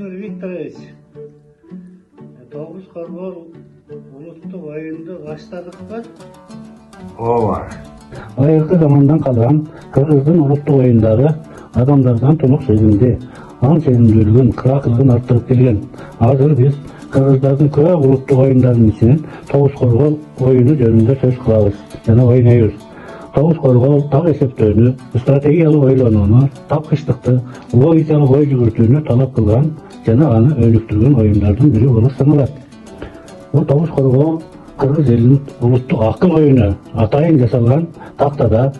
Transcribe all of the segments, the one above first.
Викторович, Тоғыз Қорғол ұлттық ойынды баштадық па? Ооба. Айыркы замандан калган кыргыздын улуттук оюндары адамдардан толук сезимди, ан сезимдүүлүгүн, кыраакылыгын арттырып келген. Азыр биз кыргыздардын көп улуттук оюндарынын ичинен Тоғыз Қорғол оюну жөнүндө сөз кылабыз жана ойнойбуз. Тоғыз Қорғол так эсептөөнү, стратегиялык ойлонууну, тапкычтыкты, логикалык ой жүгүртүүнү талап кылган жана аны өнүктүргөн оюндардын бири болуп саналат. Бул Тоғыз Қорғол кыргыз элинин улуттук акыл оюну атайын жасалган тактада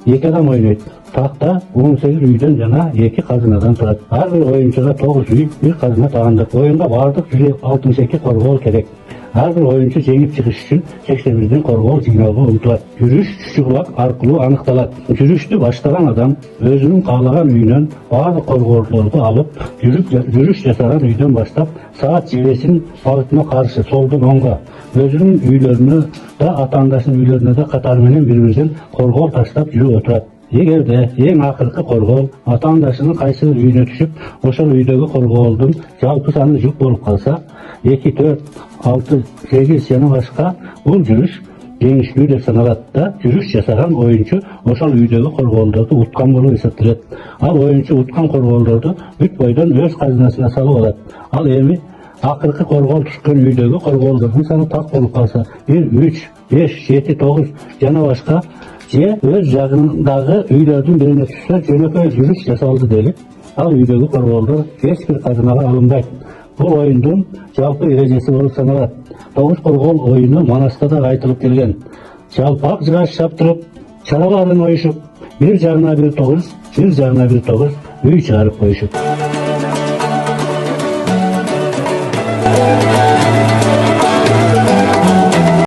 эки адам ойнойт. Такта 18 үйдөн жана 2 казынадан турат. Ар бир оюнчуга 9 үй, 1 казына таандык. Оюнга бардык 162 коргол керек. Ар бир оюнчу жеңип чыгыш үчүн 81 коргол жыйнауга умтулат. Жүрүш чучугулак аркылуу аныкталат. Жүрүштү баштаган адам өзүнүн каалаган үйүнөн баардык корголдорду алып, жүрүш жасаган үйдөн баштап саат жебесин багытына каршы солдон оңго өзүнүн үйлөрүнө да ата-анасынын үйлөрүнө да катары менен бири-биринен коргол таштап жүрүп отурат. Эгерде эң акыркы коргол ата-анасынын кайсы бир үйүнө түшүп, ошол үйдөгү корголдун жалпы саны жүк болуп калса, 2, 4, 6, 8 жана башка бул жүрүш жеңиштүү деп саналат да, жүрүш жасаган оюнчу ошол үйдөгү корголдорду уткан болуп эсептелет. Ал оюнчу уткан корголдорду бүт бойдон өз казынасына салып алат. Ал эми акыркы коргол түшкөн үйдөгү корголдордун саны так болуп калса, 1, 3, 5, 7, 9 жана башка же өз жагындагы үйлөрдүн бирине түшсө жөнөкөй жүрүш жасалды делип, ал үйдөгү корголдор эч бир казынага алынбайт. Бул оюндун жалпы эрежеси болуп саналат. Тоғыз Қорғол оюну Манаста да айтылып келген. Жалпак жыгаш чаптырып, чараларын оюшуп, бир жагына бир тогуз үй чыгарып коюшуп.